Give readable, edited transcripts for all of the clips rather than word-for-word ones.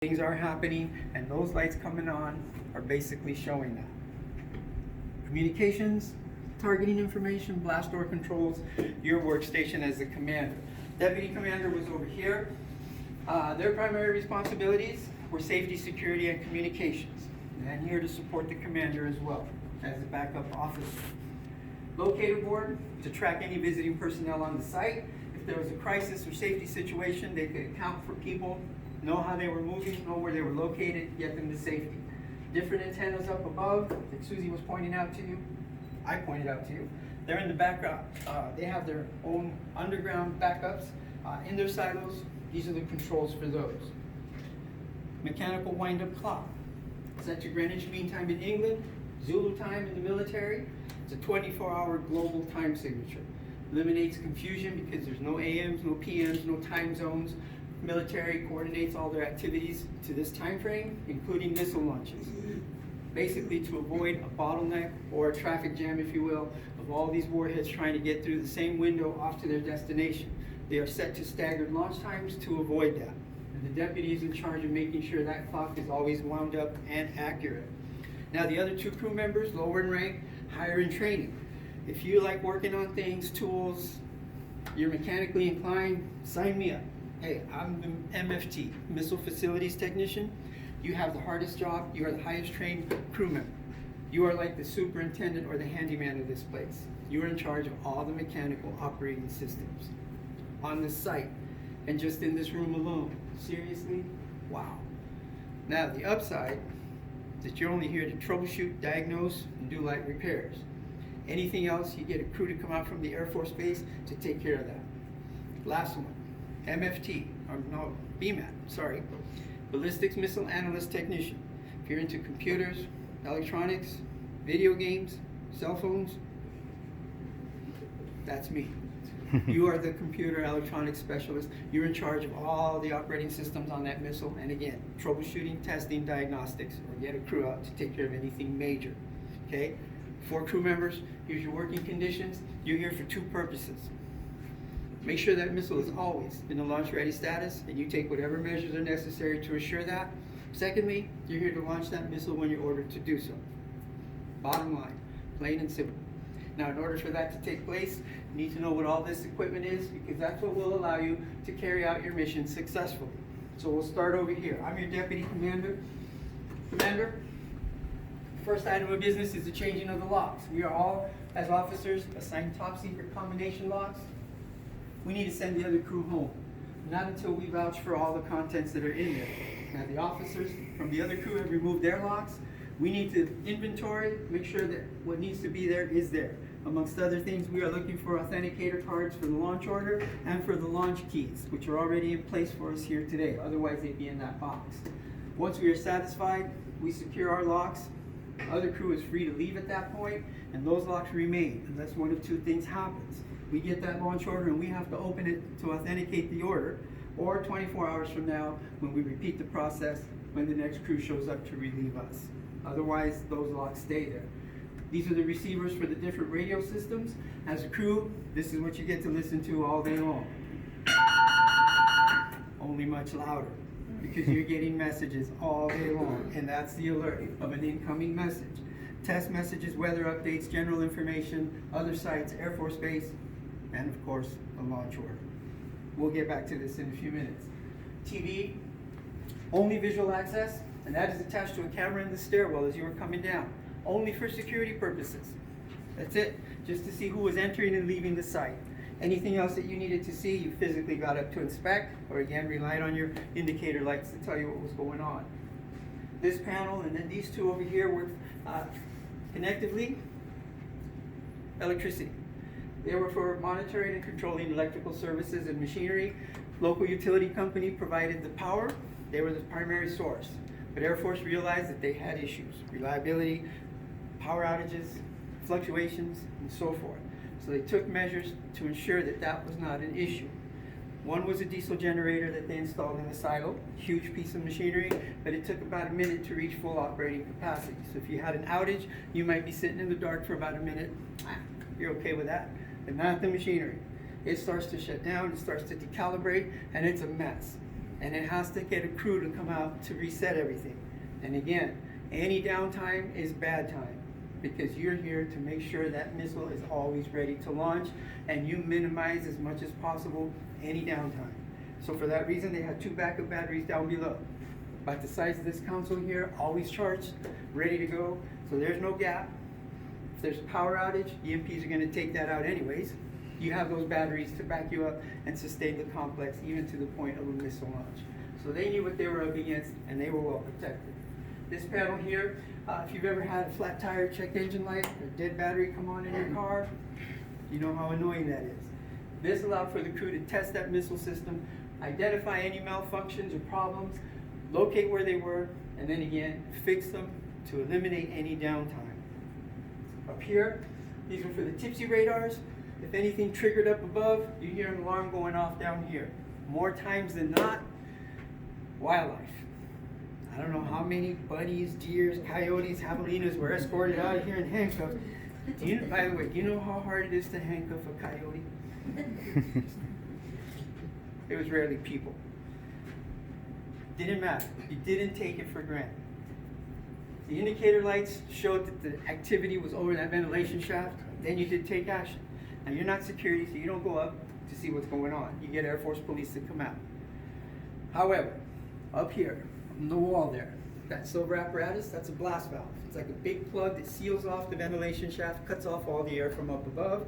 Things are happening, and those lights coming on are basically showing that. Communications, targeting information, blast door controls, your workstation as the commander. Deputy commander was over here. Their primary responsibilities were safety, security, and communications. And here to support the commander as well as the backup officer. Locator board to track any visiting personnel on the site. If there was a crisis or safety situation, they could account for people, know how they were moving, know where they were located, get them to safety. Different antennas up above that Susie was pointing out to you, I pointed out to you. They're in the background. They have their own underground backups in their silos. These are the controls for those. Mechanical wind-up clock. Set to Greenwich Mean Time in England, Zulu time in the military. It's a 24-hour global time signature. Eliminates confusion because there's no AMs, no PMs, no time zones. Military coordinates all their activities to this time frame, including missile launches. Basically to avoid a bottleneck or a traffic jam, if you will, of all these warheads trying to get through the same window off to their destination. They are set to staggered launch times to avoid that. And the deputy is in charge of making sure that clock is always wound up and accurate. Now the other two crew members, lower in rank, higher in training. If you like working on things, tools, you're mechanically inclined, sign me up. Hey, I'm the MFT, Missile Facilities Technician. You have the hardest job. You are the highest trained crew member. You are like the superintendent or the handyman of this place. You are in charge of all the mechanical operating systems on this site and just in this room alone. Seriously? Wow. Now the upside is that you're only here to troubleshoot, diagnose, and do light repairs. Anything else, you get a crew to come out from the Air Force Base to take care of that. Last one. MFT, or no, BMAT, sorry, Ballistics Missile Analyst Technician. If you're into computers, electronics, video games, cell phones, that's me. You are the computer electronics specialist. You're in charge of all the operating systems on that missile, and again, troubleshooting, testing, diagnostics, or get a crew out to take care of anything major, okay? 4 crew members, here's your working conditions. You're here for 2 purposes. Make sure that missile is always in a launch-ready status, and you take whatever measures are necessary to assure that. Secondly, you're here to launch that missile when you're ordered to do so. Bottom line, plain and simple. Now, in order for that to take place, you need to know what all this equipment is, because that's what will allow you to carry out your mission successfully. So we'll start over here. I'm your deputy commander. Commander, first item of business is the changing of the locks. We are all, as officers, assigned top secret combination locks. We need to send the other crew home. Not until we vouch for all the contents that are in there. Now the officers from the other crew have removed their locks. We need to inventory, make sure that what needs to be there is there. Amongst other things, we are looking for authenticator cards for the launch order and for the launch keys, which are already in place for us here today. Otherwise, they'd be in that box. Once we are satisfied, we secure our locks. Other crew is free to leave at that point, and those locks remain unless one of 2 things happens. We get that launch order and we have to open it to authenticate the order, or 24 hours from now when we repeat the process when the next crew shows up to relieve us. Otherwise, those locks stay there. These are the receivers for the different radio systems. As a crew, this is what you get to listen to all day long. Only much louder, because you're getting messages all day long, and that's the alert of an incoming message. Test messages, weather updates, general information, other sites, Air Force Base, and of course, a launch order. We'll get back to this in a few minutes. TV, only visual access, and that is attached to a camera in the stairwell as you were coming down. Only for security purposes. That's it, just to see who was entering and leaving the site. Anything else that you needed to see, you physically got up to inspect, or again, relied on your indicator lights to tell you what was going on. This panel, and then these 2 over here were connectively, electricity. They were for monitoring and controlling electrical services and machinery. Local utility company provided the power. They were the primary source. But Air Force realized that they had issues, reliability, power outages, fluctuations, and so forth. So they took measures to ensure that that was not an issue. One was a diesel generator that they installed in the silo, huge piece of machinery, but it took about a minute to reach full operating capacity. So if you had an outage, you might be sitting in the dark for about a minute. You're okay with that, but not the machinery. It starts to shut down, it starts to decalibrate, and it's a mess. and it has to get a crew to come out to reset everything. And again, any downtime is bad time, because you're here to make sure that missile is always ready to launch, and you minimize as much as possible any downtime. So for that reason, they had 2 backup batteries down below. About the size of this console here, always charged, ready to go, so there's no gap. If there's a power outage, EMPs are going to take that out anyways. You have those batteries to back you up and sustain the complex even to the point of a missile launch. So they knew what they were up against, and they were well protected. This panel here, if you've ever had a flat tire, check engine light, or dead battery come on in your car, you know how annoying that is. This allowed for the crew to test that missile system, identify any malfunctions or problems, locate where they were, and then again, fix them to eliminate any downtime. Up here, these are for the tipsy radars. If anything triggered up above, you hear an alarm going off down here. More times than not, wildlife. I don't know how many bunnies, deers, coyotes, javelinas were escorted out of here in handcuffs. By the way, do you know how hard it is to handcuff a coyote? It was rarely people. Didn't matter. You didn't take it for granted. The indicator lights showed that the activity was over that ventilation shaft. Then you did take action. Now you're not security, so you don't go up to see what's going on. You get Air Force police to come out. However, up here, on the wall there, that silver apparatus, that's a blast valve. It's like a big plug that seals off the ventilation shaft, cuts off all the air from up above.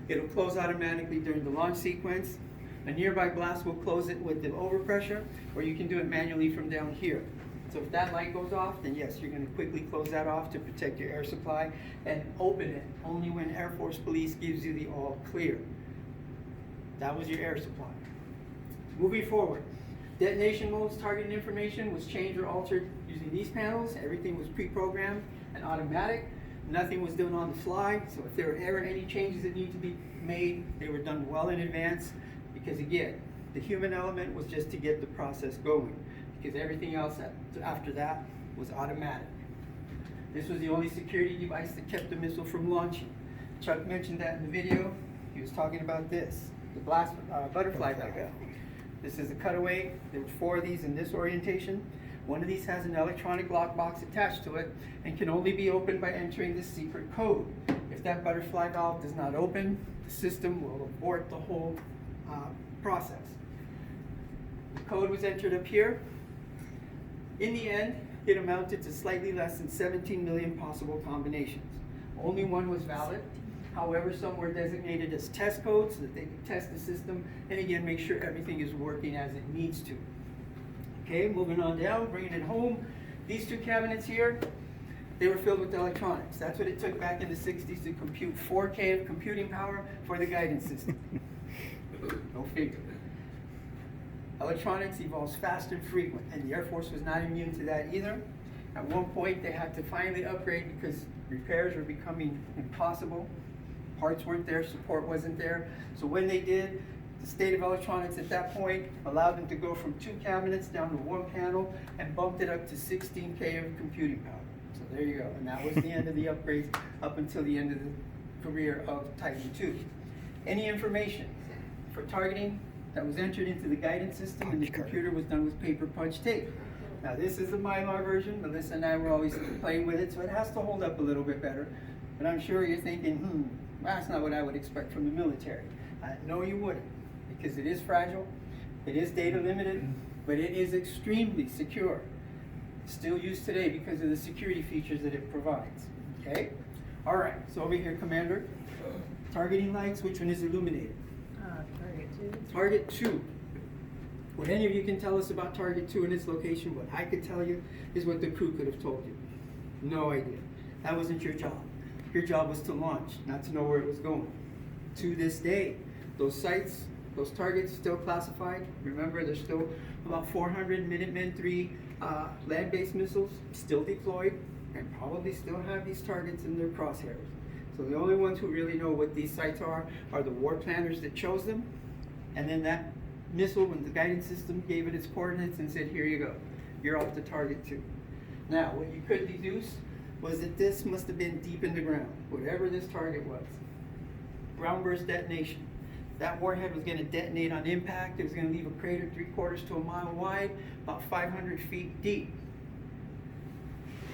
It'll close automatically during the launch sequence. A nearby blast will close it with the overpressure, or you can do it manually from down here. So if that light goes off, then yes, you're going to quickly close that off to protect your air supply, and open it only when Air Force Police gives you the all clear. That was your air supply. Moving forward, detonation modes, targeting information was changed or altered using these panels. Everything was pre-programmed and automatic. Nothing was done on the fly, so if there were ever any changes that need to be made, they were done well in advance, because again, the human element was just to get the process going, because everything else after that was automatic. This was the only security device that kept the missile from launching. Chuck mentioned that in the video. He was talking about this, the blast butterfly valve. This is a cutaway. There were 4 of these in this orientation. One of these has an electronic lockbox attached to it and can only be opened by entering this secret code. If that butterfly valve does not open, the system will abort the whole process. The code was entered up here. In the end, it amounted to slightly less than 17 million possible combinations. Only one was valid. However, some were designated as test codes so that they could test the system and again make sure everything is working as it needs to. Okay, moving on down, bringing it home. These 2 cabinets here, they were filled with electronics. That's what it took back in the 60s to compute 4K of computing power for the guidance system. Go figure. Electronics evolves fast and frequent, and the Air Force was not immune to that either. At one point, they had to finally upgrade because repairs were becoming impossible. Parts weren't there, support wasn't there. So when they did, the state of electronics at that point allowed them to go from 2 cabinets down to 1 panel and bumped it up to 16K of computing power. So there you go, and that was the end of the upgrades up until the end of the career of Titan II. Any information for targeting that was entered into the guidance system and the computer was done with paper punch tape. Now this is the Mylar version. Melissa and I were always playing with it, so it has to hold up a little bit better. But I'm sure you're thinking, that's not what I would expect from the military. No, you wouldn't, because it is fragile, it is data limited, but it is extremely secure. Still used today because of the security features that it provides. Okay? All right, so over here, Commander, targeting lights, which one is illuminated? Target 2. Target 2. What any of you can tell us about Target 2 and its location, what I could tell you is what the crew could have told you. No idea. That wasn't your job. Your job was to launch, not to know where it was going. To this day, those sites, those targets still classified. Remember, there's still about 400 Minutemen III land-based missiles still deployed and probably still have these targets in their crosshairs. So the only ones who really know what these sites are the war planners that chose them, and then that missile, when the guidance system gave it its coordinates and said, here you go, you're off to Target 2. Now, what you could deduce was that this must have been deep in the ground, whatever this target was. Ground burst detonation. That warhead was gonna detonate on impact. It was gonna leave a crater 3/4 to a mile wide, about 500 feet deep.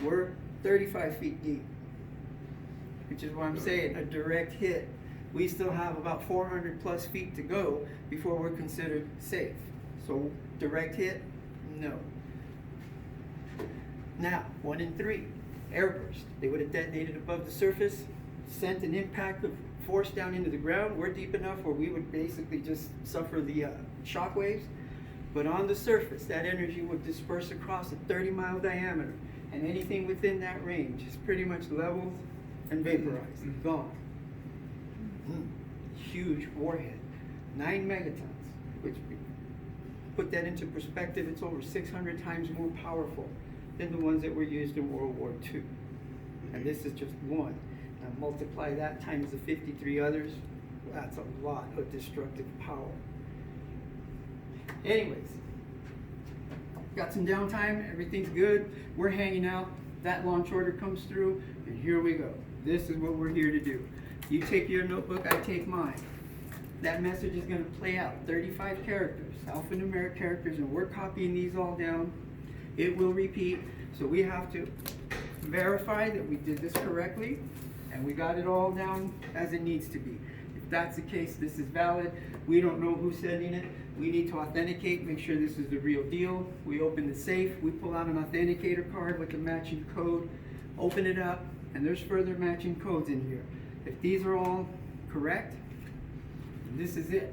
We're 35 feet deep, which is what I'm saying, a direct hit. We still have about 400 plus feet to go before we're considered safe. So direct hit, no. Now, 1 in 3, airburst. They would have detonated above the surface, sent an impact of force down into the ground. We're deep enough where we would basically just suffer the shock waves. But on the surface, that energy would disperse across a 30-mile diameter, and anything within that range is pretty much leveled and vaporized, gone. Huge warhead, 9 megatons, which, put that into perspective, it's over 600 times more powerful than the ones that were used in World War II. And this is just one. Now multiply that times the 53 others, that's a lot of destructive power. Anyways, got some downtime, everything's good, we're hanging out, that launch order comes through, and here we go. This is what we're here to do. You take your notebook, I take mine. That message is going to play out, 35 characters, alphanumeric characters, and we're copying these all down. It will repeat, so we have to verify that we did this correctly, and we got it all down as it needs to be. If that's the case, this is valid. We don't know who's sending it. We need to authenticate, make sure this is the real deal. We open the safe, we pull out an authenticator card with the matching code, open it up, and there's further matching codes in here. If these are all correct, this is it.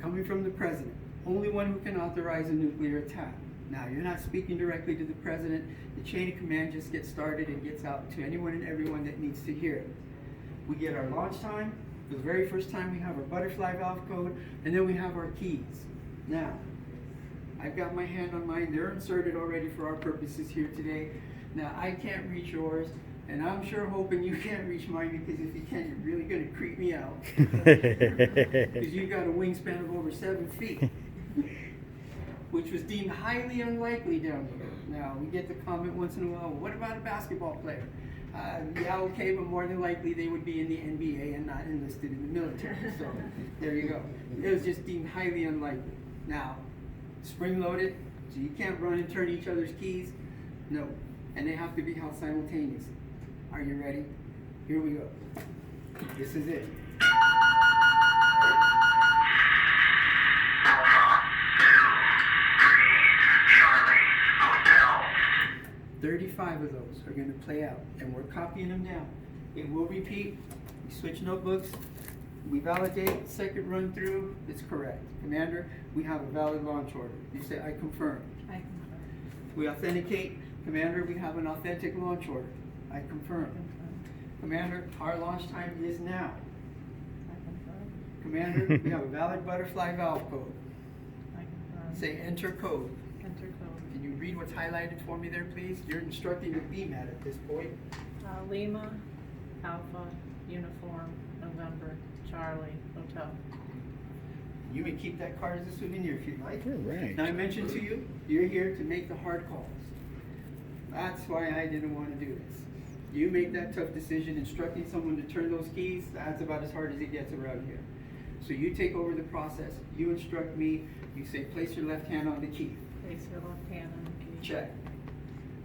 Coming from the president, only one who can authorize a nuclear attack. Now, you're not speaking directly to the president. The chain of command just gets started and gets out to anyone and everyone that needs to hear it. We get our launch time. For the very first time, we have our butterfly valve code, and then we have our keys. Now, I've got my hand on mine. They're inserted already for our purposes here today. Now, I can't reach yours. And I'm sure hoping you can't reach mine, because if you can, you're really going to creep me out. Because you've got a wingspan of over 7 feet, which was deemed highly unlikely down here. Now, we get the comment once in a while, well, what about a basketball player? Yeah, okay, but more than likely they would be in the NBA and not enlisted in the military. So there you go. It was just deemed highly unlikely. Now, spring-loaded, so you can't run and turn each other's keys. No, and they have to be held simultaneously. Are you ready? Here we go. This is it. 35 of those are going to play out, and we're copying them down. It will repeat. We switch notebooks. We validate. Second run through, it's correct. Commander, we have a valid launch order. You say, I confirm. I confirm. We authenticate. Commander, we have an authentic launch order. I confirm. Commander, our launch time is now. I confirm. Commander, we have a valid butterfly valve code. I confirm. Say enter code. Enter code. Can you read what's highlighted for me there, please? You're instructing the BMAT at this point. Lima, Alpha, Uniform, November, Charlie, Hotel. You may keep that card as a souvenir if you'd like. All right. Now, I mentioned to you, you're here to make the hard calls. That's why I didn't want to do this. You make that tough decision, instructing someone to turn those keys, that's about as hard as it gets around here. So you take over the process, you instruct me, you say, place your left hand on the key. Place your left hand on the key. Check.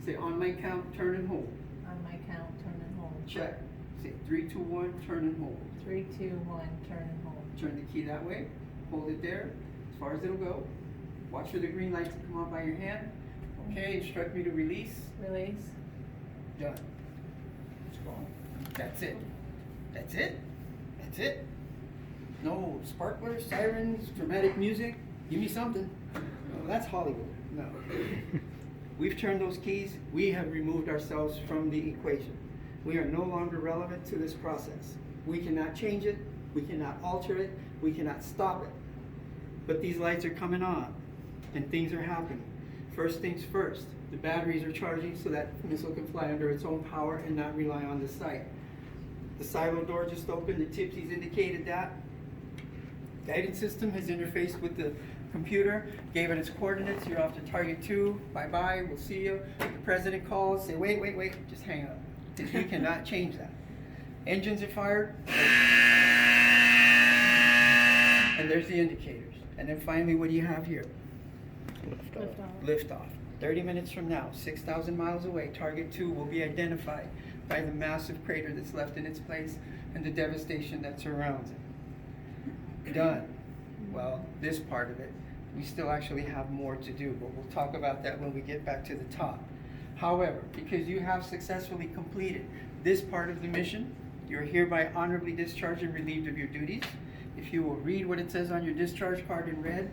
Say, on my count, turn and hold. On my count, turn and hold. Check. Say, 3, 2, 1, turn and hold. 3, 2, 1, turn and hold. Turn the key that way, hold it there, as far as it'll go. Watch for the green light to come on by your hand. Okay, instruct me to release. Release. Done. It's gone. That's it. That's it. That's it. No sparklers, sirens, dramatic music. Give me something. No, that's Hollywood. No. We've turned those keys. We have removed ourselves from the equation. We are no longer relevant to this process. We cannot change it. We cannot alter it. We cannot stop it. But these lights are coming on, and things are happening. First things first, the batteries are charging so that missile can fly under its own power and not rely on the site. The silo door just opened, the tipsies indicated that. Guidance system has interfaced with the computer, gave it its coordinates, you're off to target 2, bye-bye, we'll see you. The president calls, say wait, just hang up, because you cannot change that. Engines are fired. And there's the indicators. And then finally, what do you have here? Lift off. Liftoff. 30 minutes from now, 6,000 miles away, target 2 will be identified by the massive crater that's left in its place and the devastation that surrounds it. Done. Well, this part of it, we still actually have more to do, but we'll talk about that when we get back to the top. However, because you have successfully completed this part of the mission, you're hereby honorably discharged and relieved of your duties. If you will read what it says on your discharge card in red,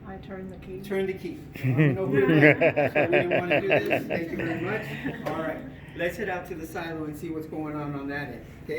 I turn the key. turn the key. I'm gonna open it up. So we didn't want to do this. Thank you very much. All right, let's head out to the silo and see what's going on that end. Okay.